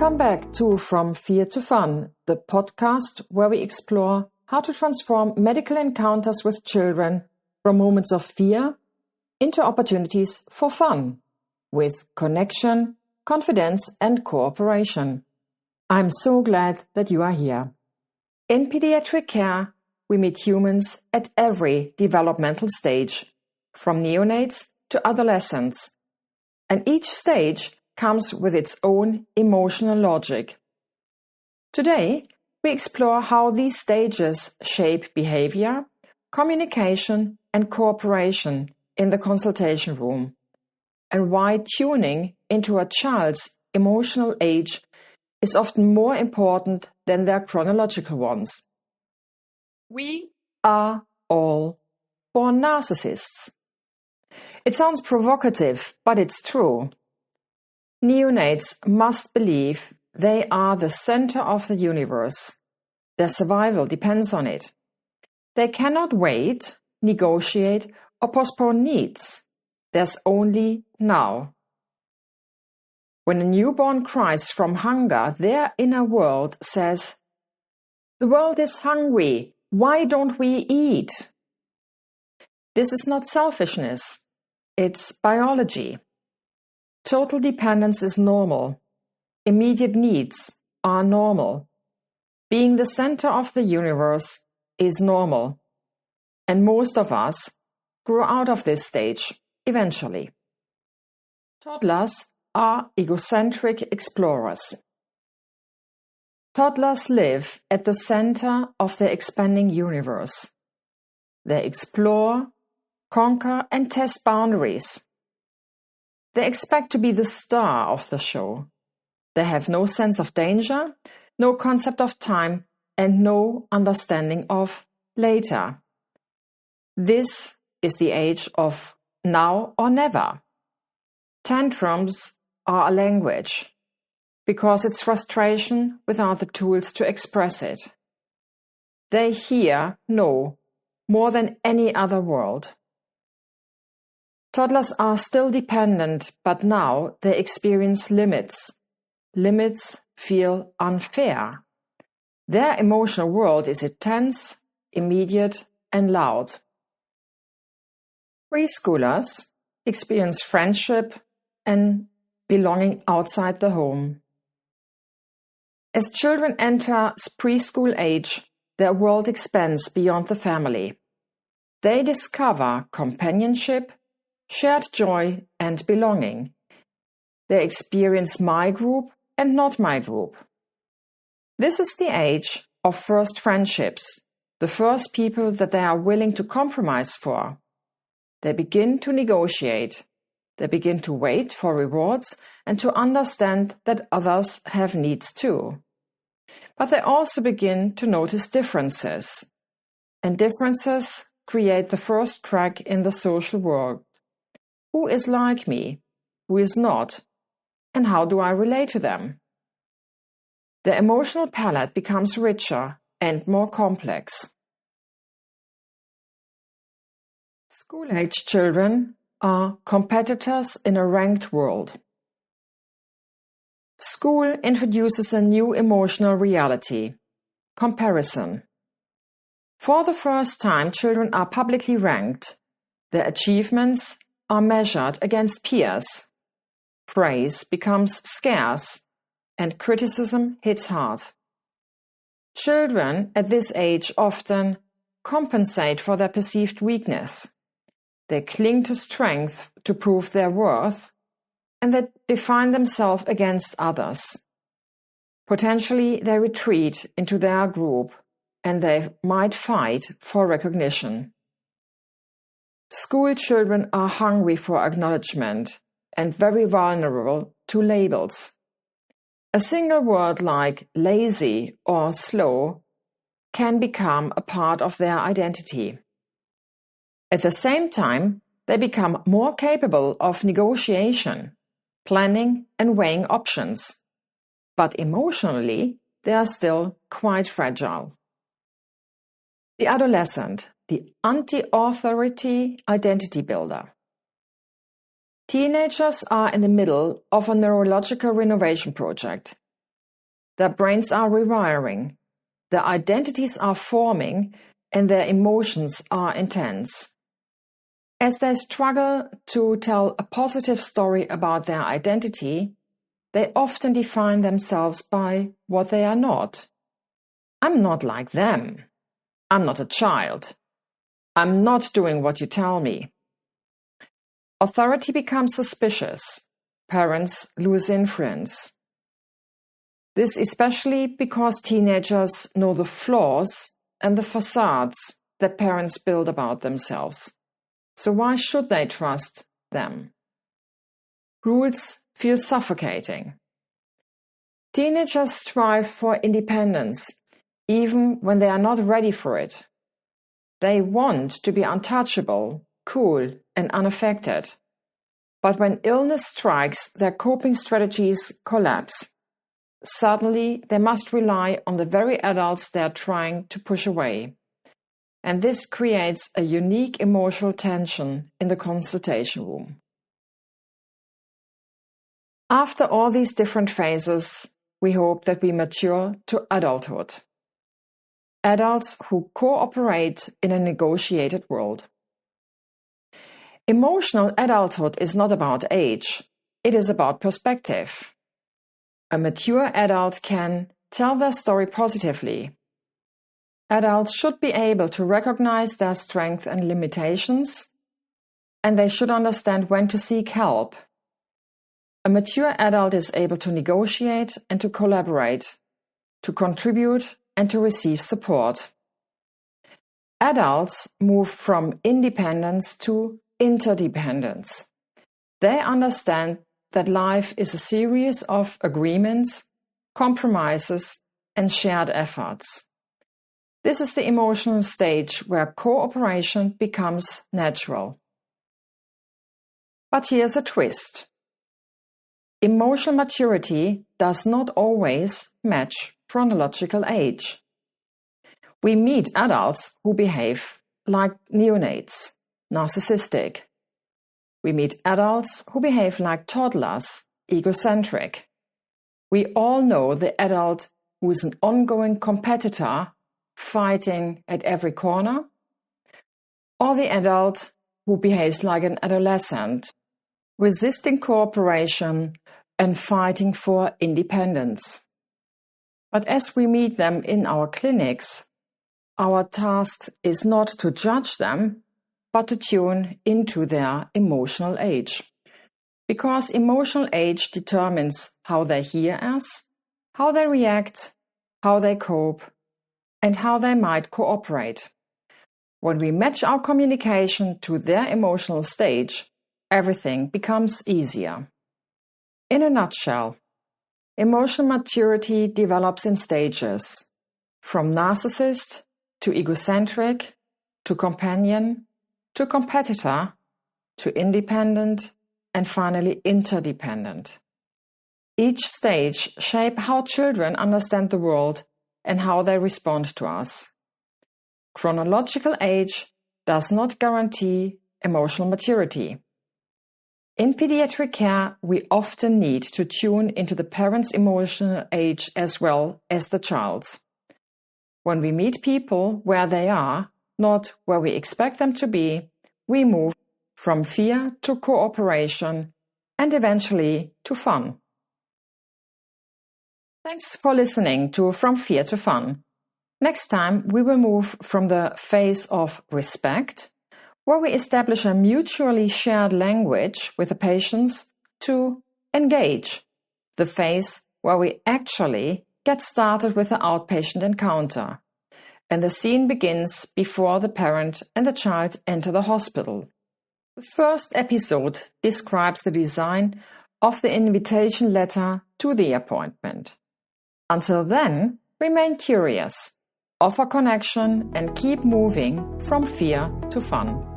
Welcome back to From Fear to Fun, the podcast where we explore how to transform medical encounters with children from moments of fear into opportunities for fun, with connection, confidence, and cooperation. I'm so glad that you are here. In pediatric care, we meet humans at every developmental stage, from neonates to adolescents, and each stage comes with its own emotional logic. Today, we explore how these stages shape behavior, communication, and cooperation in the consultation room, and why tuning into a child's emotional age is often more important than their chronological ones. We are all born narcissists. It sounds provocative, but it's true. Neonates must believe they are the center of the universe. Their survival depends on it. They cannot wait, negotiate, or postpone needs. There's only now. When a newborn cries from hunger, their inner world says, "The world is hungry. Why don't we eat?" This is not selfishness. It's biology. Total dependence is normal. Immediate needs are normal. Being the center of the universe is normal. And most of us grow out of this stage eventually. Toddlers are egocentric explorers. Toddlers live at the center of their expanding universe. They explore, conquer, and test boundaries. They expect to be the star of the show. They have no sense of danger, no concept of time, and no understanding of later. This is the age of now or never. Tantrums are a language, because it's frustration without the tools to express it. They hear no more than any other world. Toddlers are still dependent, but now they experience limits. Limits feel unfair. Their emotional world is intense, immediate, and loud. Preschoolers experience friendship and belonging outside the home. As children enter preschool age, their world expands beyond the family. They discover companionship, shared joy, and belonging. They experience my group and not my group. This is the age of first friendships, the first people that they are willing to compromise for. They begin to negotiate. They begin to wait for rewards and to understand that others have needs too. But they also begin to notice differences. And differences create the first crack in the social world. Who is like me? Who is not? And how do I relate to them? The emotional palette becomes richer and more complex. School-age children are competitors in a ranked world. School introduces a new emotional reality: comparison. For the first time, children are publicly ranked. Their achievements are measured against peers. Praise becomes scarce, and criticism hits hard. Children at this age often compensate for their perceived weakness. They cling to strength to prove their worth, and they define themselves against others. Potentially, they retreat into their group, and they might fight for recognition. School children are hungry for acknowledgement and very vulnerable to labels. A single word like lazy or slow can become a part of their identity. At the same time, they become more capable of negotiation, planning, and weighing options. But emotionally, they are still quite fragile. The adolescent, the anti-authority identity builder. Teenagers are in the middle of a neurological renovation project. their brains are rewiring, their identities are forming, and their emotions are intense. As they struggle to tell a positive story about their identity, they often define themselves by what they are not. I'm not like them. I'm not a child. I'm not doing what you tell me. Authority becomes suspicious. Parents lose influence. This especially because teenagers know the flaws and the facades that parents build about themselves. So why should they trust them? Rules feel suffocating. Teenagers strive for independence, even when they are not ready for it. They want to be untouchable, cool, and unaffected. But when illness strikes, their coping strategies collapse. Suddenly, they must rely on the very adults they are trying to push away. And this creates a unique emotional tension in the consultation room. After all these different phases, we hope that we mature to adulthood. Adults who cooperate in a negotiated world. Emotional adulthood is not about age, it is about perspective. A mature adult can tell their story positively. Adults should be able to recognize their strengths and limitations, and they should understand when to seek help. A mature adult is able to negotiate and to collaborate, to contribute and to receive support. Adults move from independence to interdependence. They understand that life is a series of agreements, compromises, and shared efforts. This is the emotional stage where cooperation becomes natural. But here's a twist. Emotional maturity does not always match chronological age. We meet adults who behave like neonates, narcissistic. We meet adults who behave like toddlers, egocentric. We all know the adult who is an ongoing competitor, fighting at every corner, or the adult who behaves like an adolescent, resisting cooperation and fighting for independence. But as we meet them in our clinics, our task is not to judge them, but to tune into their emotional age. Because emotional age determines how they hear us, how they react, how they cope, and how they might cooperate. When we match our communication to their emotional stage, everything becomes easier. In a nutshell, emotional maturity develops in stages, from narcissist to egocentric, to companion, to competitor, to independent, and finally interdependent. Each stage shapes how children understand the world and how they respond to us. Chronological age does not guarantee emotional maturity. In pediatric care, we often need to tune into the parent's emotional age as well as the child's. When we meet people where they are, not where we expect them to be, we move from fear to cooperation and eventually to fun. Thanks for listening to From Fear to Fun. Next time, we will move from the phase of respect, where we establish a mutually shared language with the patients, to engage, the phase where we actually get started with the outpatient encounter. And the scene begins before the parent and the child enter the hospital. The first episode describes the design of the invitation letter to the appointment. Until then, remain curious, offer connection, and keep moving from fear to fun.